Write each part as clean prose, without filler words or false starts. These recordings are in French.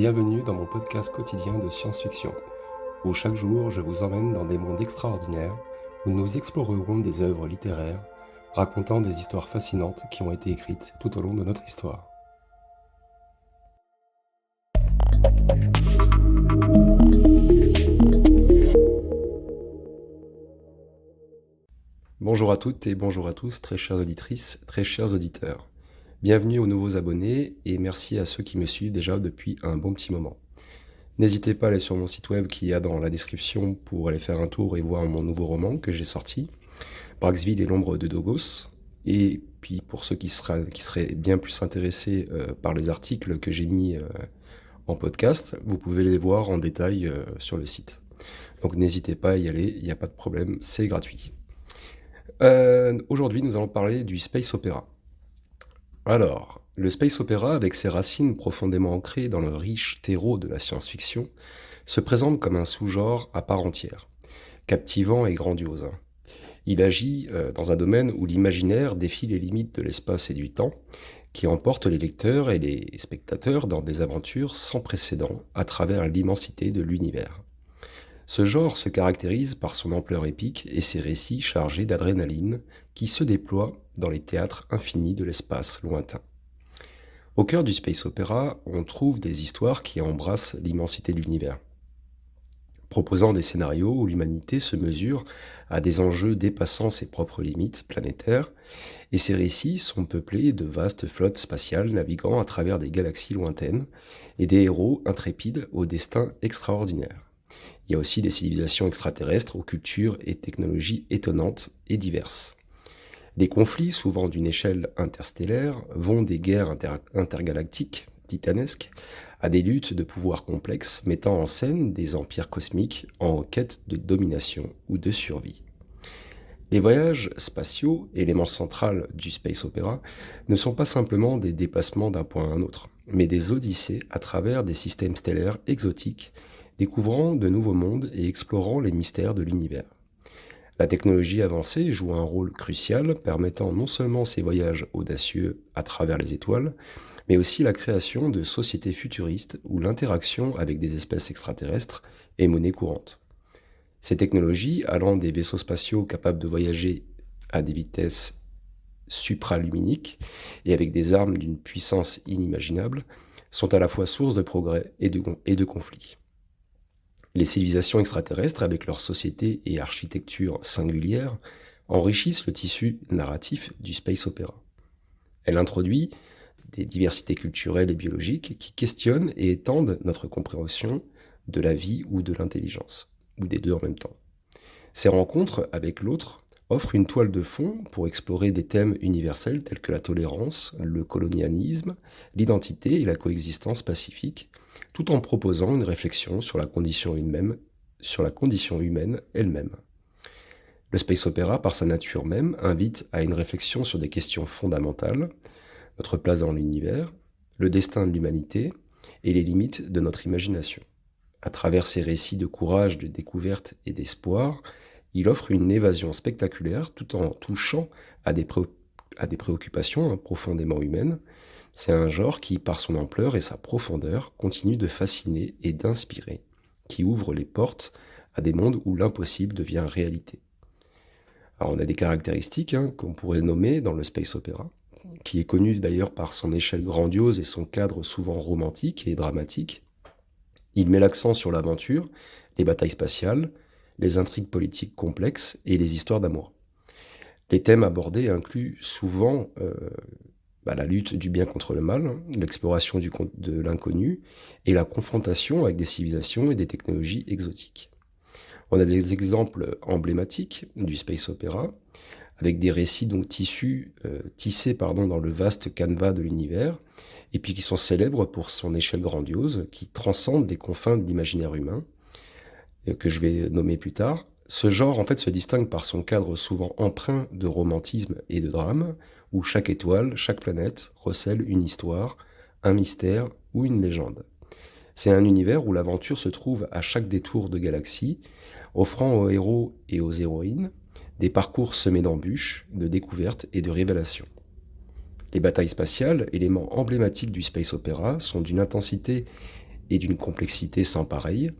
Bienvenue dans mon podcast quotidien de science-fiction, où chaque jour je vous emmène dans des mondes extraordinaires, où nous explorerons des œuvres littéraires, racontant des histoires fascinantes qui ont été écrites tout au long de notre histoire. Bonjour à toutes et bonjour à tous, très chères auditrices, très chers auditeurs. Bienvenue aux nouveaux abonnés et merci à ceux qui me suivent déjà depuis un bon petit moment. N'hésitez pas à aller sur mon site web qui est dans la description pour aller faire un tour et voir mon nouveau roman que j'ai sorti, Braxville et l'ombre de Dogos. Et puis pour ceux qui seraient bien plus intéressés par les articles que j'ai mis en podcast, vous pouvez les voir en détail sur le site. Donc n'hésitez pas à y aller, il n'y a pas de problème, c'est gratuit. Aujourd'hui, nous allons parler du space opéra. Alors, le space opéra, avec ses racines profondément ancrées dans le riche terreau de la science-fiction, se présente comme un sous-genre à part entière, captivant et grandiose. Il agit dans un domaine où l'imaginaire défie les limites de l'espace et du temps, qui emporte les lecteurs et les spectateurs dans des aventures sans précédent à travers l'immensité de l'univers. Ce genre se caractérise par son ampleur épique et ses récits chargés d'adrénaline qui se déploient dans les théâtres infinis de l'espace lointain. Au cœur du space opéra, on trouve des histoires qui embrassent l'immensité de l'univers, proposant des scénarios où l'humanité se mesure à des enjeux dépassant ses propres limites planétaires, et ces récits sont peuplés de vastes flottes spatiales naviguant à travers des galaxies lointaines et des héros intrépides au destin extraordinaire. Il y a aussi des civilisations extraterrestres aux cultures et technologies étonnantes et diverses. Les conflits, souvent d'une échelle interstellaire, vont des guerres intergalactiques, titanesques, à des luttes de pouvoir complexes mettant en scène des empires cosmiques en quête de domination ou de survie. Les voyages spatiaux, élément central du space opéra, ne sont pas simplement des déplacements d'un point à un autre, mais des odyssées à travers des systèmes stellaires exotiques, découvrant de nouveaux mondes et explorant les mystères de l'univers. La technologie avancée joue un rôle crucial, permettant non seulement ces voyages audacieux à travers les étoiles, mais aussi la création de sociétés futuristes où l'interaction avec des espèces extraterrestres est monnaie courante. Ces technologies, allant des vaisseaux spatiaux capables de voyager à des vitesses supraluminiques et avec des armes d'une puissance inimaginable, sont à la fois source de progrès et de conflits. Les civilisations extraterrestres, avec leur société et architecture singulières, enrichissent le tissu narratif du space opéra. Elle introduit des diversités culturelles et biologiques qui questionnent et étendent notre compréhension de la vie ou de l'intelligence, ou des deux en même temps. Ces rencontres avec l'autre offrent une toile de fond pour explorer des thèmes universels tels que la tolérance, le colonialisme, l'identité et la coexistence pacifique, tout en proposant une réflexion sur la condition humaine elle-même. Le space opéra, par sa nature même, invite à une réflexion sur des questions fondamentales, notre place dans l'univers, le destin de l'humanité et les limites de notre imagination. À travers ses récits de courage, de découverte et d'espoir, il offre une évasion spectaculaire tout en touchant à des préoccupations profondément humaines. C'est un genre qui, par son ampleur et sa profondeur, continue de fasciner et d'inspirer, qui ouvre les portes à des mondes où l'impossible devient réalité. Alors on a des caractéristiques qu'on pourrait nommer dans le space opéra, qui est connu d'ailleurs par son échelle grandiose et son cadre souvent romantique et dramatique. Il met l'accent sur l'aventure, les batailles spatiales, les intrigues politiques complexes et les histoires d'amour. Les thèmes abordés incluent souvent la lutte du bien contre le mal, l'exploration de l'inconnu et la confrontation avec des civilisations et des technologies exotiques. On a des exemples emblématiques du space opéra, avec des récits donc tissés dans le vaste canevas de l'univers, et puis qui sont célèbres pour son échelle grandiose, qui transcende les confins de l'imaginaire humain, que je vais nommer plus tard. Ce genre, en fait, se distingue par son cadre souvent empreint de romantisme et de drame, où chaque étoile, chaque planète recèle une histoire, un mystère ou une légende. C'est un univers où l'aventure se trouve à chaque détour de galaxie, offrant aux héros et aux héroïnes des parcours semés d'embûches, de découvertes et de révélations. Les batailles spatiales, éléments emblématiques du space opéra, sont d'une intensité et d'une complexité sans pareille.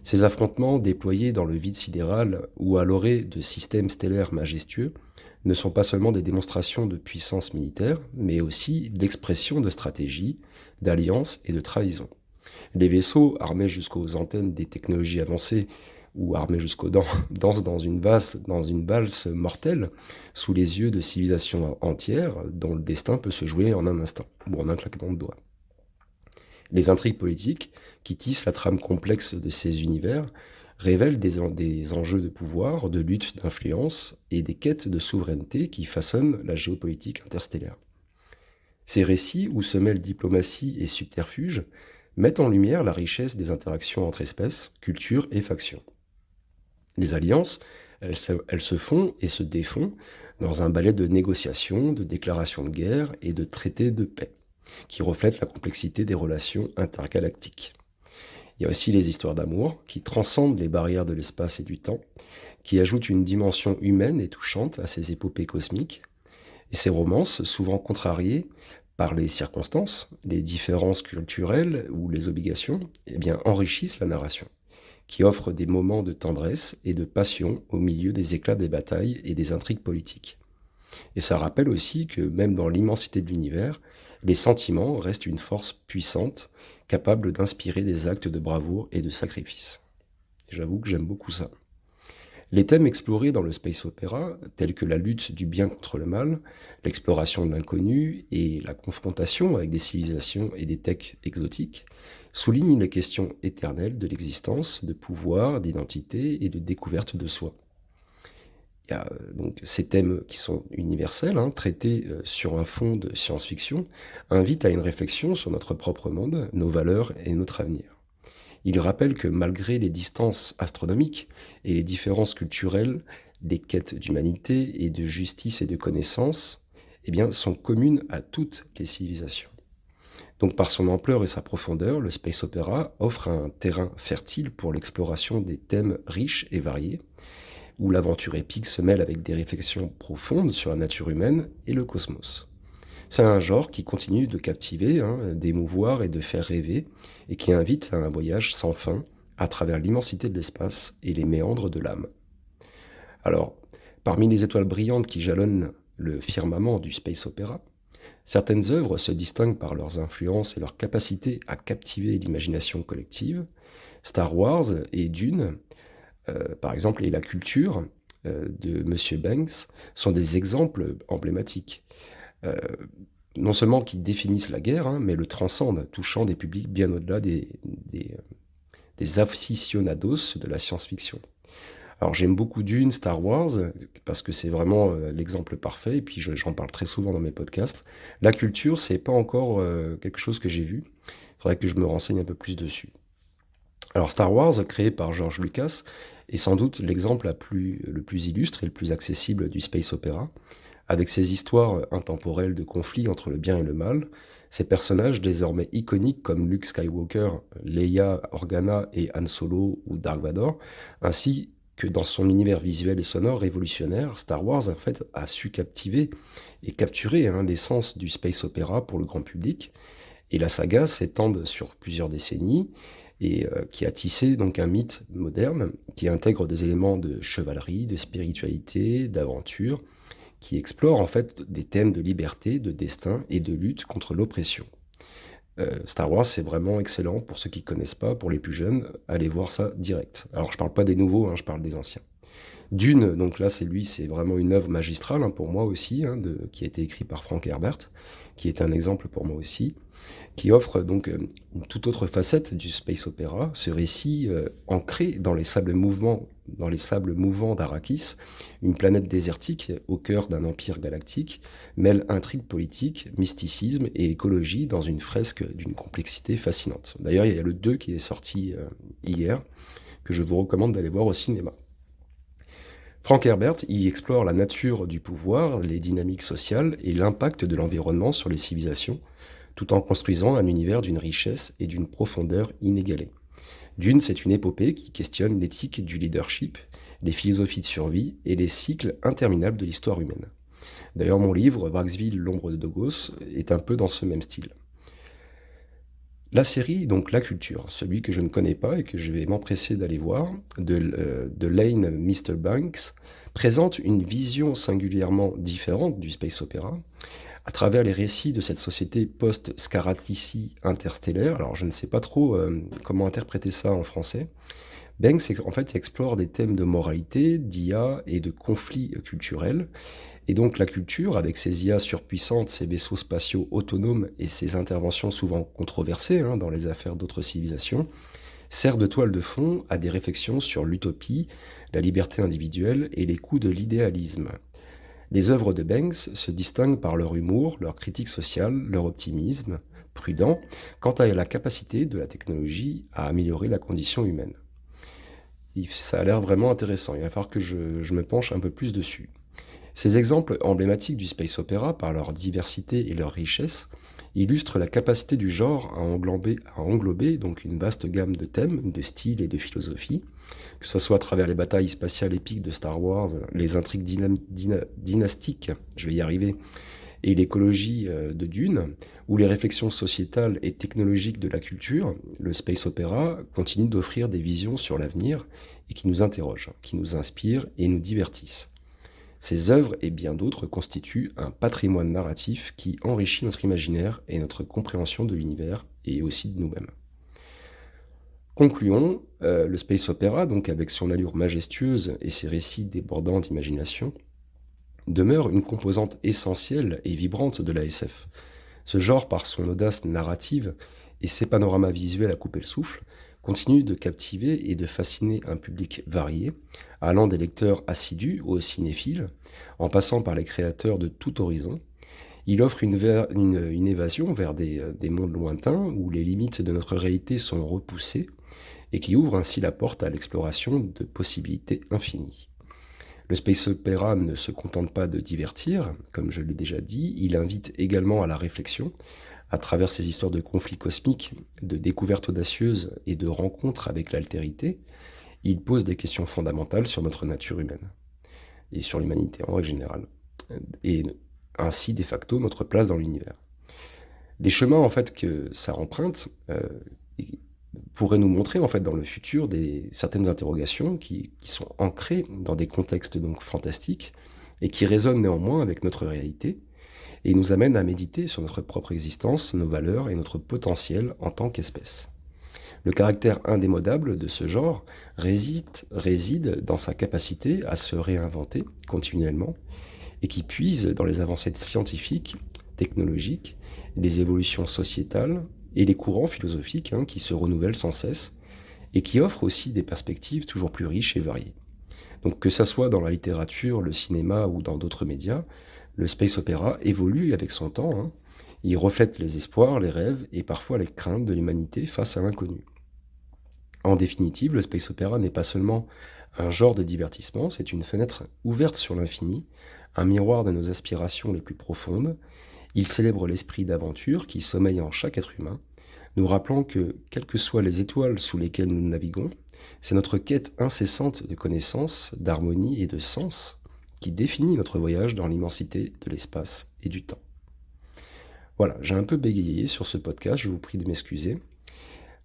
Ces affrontements déployés dans le vide sidéral ou à l'orée de systèmes stellaires majestueux ne sont pas seulement des démonstrations de puissance militaire, mais aussi l'expression de stratégie, d'alliance et de trahison. Les vaisseaux, armés jusqu'aux antennes des technologies avancées ou armés jusqu'aux dents, dansent dans une valse mortelle sous les yeux de civilisations entières dont le destin peut se jouer en un instant ou en un claquement de doigts. Les intrigues politiques, qui tissent la trame complexe de ces univers, révèlent des enjeux de pouvoir, de lutte d'influence et des quêtes de souveraineté qui façonnent la géopolitique interstellaire. Ces récits, où se mêlent diplomatie et subterfuge, mettent en lumière la richesse des interactions entre espèces, cultures et factions. Les alliances, elles se font et se défont dans un ballet de négociations, de déclarations de guerre et de traités de paix, qui reflètent la complexité des relations intergalactiques. Il y a aussi les histoires d'amour, qui transcendent les barrières de l'espace et du temps, qui ajoutent une dimension humaine et touchante à ces épopées cosmiques. Et ces romances, souvent contrariées par les circonstances, les différences culturelles ou les obligations, eh bien, enrichissent la narration, qui offre des moments de tendresse et de passion au milieu des éclats des batailles et des intrigues politiques. Et ça rappelle aussi que même dans l'immensité de l'univers, les sentiments restent une force puissante, capable d'inspirer des actes de bravoure et de sacrifice. Et j'avoue que j'aime beaucoup ça. Les thèmes explorés dans le space opéra, tels que la lutte du bien contre le mal, l'exploration de l'inconnu et la confrontation avec des civilisations et des techs exotiques, soulignent les questions éternelles de l'existence, de pouvoir, d'identité et de découverte de soi. Il y a donc ces thèmes qui sont universels, traités sur un fond de science-fiction, invitent à une réflexion sur notre propre monde, nos valeurs et notre avenir. Il rappelle que malgré les distances astronomiques et les différences culturelles, les quêtes d'humanité et de justice et de connaissance, eh bien, sont communes à toutes les civilisations. Donc par son ampleur et sa profondeur, le space opera offre un terrain fertile pour l'exploration des thèmes riches et variés, où l'aventure épique se mêle avec des réflexions profondes sur la nature humaine et le cosmos. C'est un genre qui continue de captiver, d'émouvoir et de faire rêver, et qui invite à un voyage sans fin à travers l'immensité de l'espace et les méandres de l'âme. Alors, parmi les étoiles brillantes qui jalonnent le firmament du space opéra, certaines œuvres se distinguent par leurs influences et leur capacité à captiver l'imagination collective. Star Wars et Dune, par exemple, et la culture de Monsieur Banks sont des exemples emblématiques. Euh, non seulement qui définissent la guerre, mais le transcendent, touchant des publics bien au-delà des aficionados de la science-fiction. Alors j'aime beaucoup Dune, Star Wars, parce que c'est vraiment l'exemple parfait, et puis j'en parle très souvent dans mes podcasts. La culture, c'est pas encore quelque chose que j'ai vu. Il faudrait que je me renseigne un peu plus dessus. Alors Star Wars, créé par George Lucas, est sans doute l'exemple le plus illustre et le plus accessible du space opéra. Avec ses histoires intemporelles de conflits entre le bien et le mal, ces personnages désormais iconiques comme Luke Skywalker, Leia Organa et Han Solo ou Dark Vador, ainsi que dans son univers visuel et sonore révolutionnaire, Star Wars en fait a su captiver et capturer l'essence du space opéra pour le grand public. Et la saga s'étend sur plusieurs décennies et qui a tissé donc un mythe moderne qui intègre des éléments de chevalerie, de spiritualité, d'aventure, qui explore en fait des thèmes de liberté, de destin et de lutte contre l'oppression. Star Wars, c'est vraiment excellent pour ceux qui ne connaissent pas, pour les plus jeunes, allez voir ça direct. Alors je parle pas des nouveaux, je parle des anciens. Dune, donc là c'est vraiment une œuvre magistrale pour moi aussi, qui a été écrit par Frank Herbert, qui est un exemple pour moi aussi, qui offre donc une toute autre facette du space opéra, ce récit ancré dans les sables mouvants d'Arrakis, une planète désertique au cœur d'un empire galactique, mêle intrigue politique, mysticisme et écologie dans une fresque d'une complexité fascinante. D'ailleurs, il y a le 2 qui est sorti hier, que je vous recommande d'aller voir au cinéma. Frank Herbert y explore la nature du pouvoir, les dynamiques sociales et l'impact de l'environnement sur les civilisations, tout en construisant un univers d'une richesse et d'une profondeur inégalée. Dune, c'est une épopée qui questionne l'éthique du leadership, les philosophies de survie et les cycles interminables de l'histoire humaine. D'ailleurs, mon livre, Braxville, l'ombre de Dogos, est un peu dans ce même style. La série, donc La Culture, celui que je ne connais pas et que je vais m'empresser d'aller voir, de Lane Mr. Banks, présente une vision singulièrement différente du space opéra à travers les récits de cette société post-Scaratici interstellaire. Alors je ne sais pas trop comment interpréter ça en français. Banks, en fait, explore des thèmes de moralité, d'IA et de conflits culturels. Et donc la culture, avec ses IA surpuissantes, ses vaisseaux spatiaux autonomes et ses interventions souvent controversées dans les affaires d'autres civilisations, sert de toile de fond à des réflexions sur l'utopie, la liberté individuelle et les coûts de l'idéalisme. Les œuvres de Banks se distinguent par leur humour, leur critique sociale, leur optimisme prudent quant à la capacité de la technologie à améliorer la condition humaine. Ça a l'air vraiment intéressant, il va falloir que je me penche un peu plus dessus. Ces exemples emblématiques du space opéra, par leur diversité et leur richesse, illustrent la capacité du genre à englober donc une vaste gamme de thèmes, de styles et de philosophies, que ce soit à travers les batailles spatiales épiques de Star Wars, les intrigues dynastiques, je vais y arriver, et l'écologie de Dune, ou les réflexions sociétales et technologiques de la culture. Le space opéra continue d'offrir des visions sur l'avenir et qui nous interrogent, qui nous inspirent et nous divertissent. Ces œuvres et bien d'autres constituent un patrimoine narratif qui enrichit notre imaginaire et notre compréhension de l'univers et aussi de nous-mêmes. Concluons, le space opéra, donc avec son allure majestueuse et ses récits débordants d'imagination, demeure une composante essentielle et vibrante de la SF. Ce genre, par son audace narrative et ses panoramas visuels à couper le souffle, continue de captiver et de fasciner un public varié, allant des lecteurs assidus aux cinéphiles, en passant par les créateurs de tout horizon. Il offre une évasion vers des mondes lointains où les limites de notre réalité sont repoussées et qui ouvre ainsi la porte à l'exploration de possibilités infinies. Le space opéra ne se contente pas de divertir, comme je l'ai déjà dit, il invite également à la réflexion, à travers ses histoires de conflits cosmiques, de découvertes audacieuses et de rencontres avec l'altérité. Il pose des questions fondamentales sur notre nature humaine et sur l'humanité en règle générale, et ainsi de facto notre place dans l'univers. Les chemins en fait que ça emprunte pourraient nous montrer en fait dans le futur certaines interrogations qui sont ancrées dans des contextes donc fantastiques et qui résonnent néanmoins avec notre réalité et nous amènent à méditer sur notre propre existence, nos valeurs et notre potentiel en tant qu'espèce. Le caractère indémodable de ce genre réside dans sa capacité à se réinventer continuellement et qui puise dans les avancées scientifiques, technologiques, les évolutions sociétales et les courants philosophiques qui se renouvellent sans cesse et qui offrent aussi des perspectives toujours plus riches et variées. Donc que ça soit dans la littérature, le cinéma ou dans d'autres médias, le space opéra évolue avec son temps. Il reflète les espoirs, les rêves et parfois les craintes de l'humanité face à l'inconnu. En définitive, le space opéra n'est pas seulement un genre de divertissement, c'est une fenêtre ouverte sur l'infini, un miroir de nos aspirations les plus profondes. Il célèbre l'esprit d'aventure qui sommeille en chaque être humain, nous rappelant que, quelles que soient les étoiles sous lesquelles nous naviguons, c'est notre quête incessante de connaissances, d'harmonie et de sens qui définit notre voyage dans l'immensité de l'espace et du temps. Voilà, j'ai un peu bégayé sur ce podcast, je vous prie de m'excuser.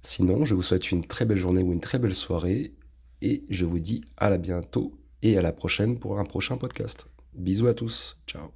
Sinon, je vous souhaite une très belle journée ou une très belle soirée et je vous dis à la bientôt et à la prochaine pour un prochain podcast. Bisous à tous, ciao.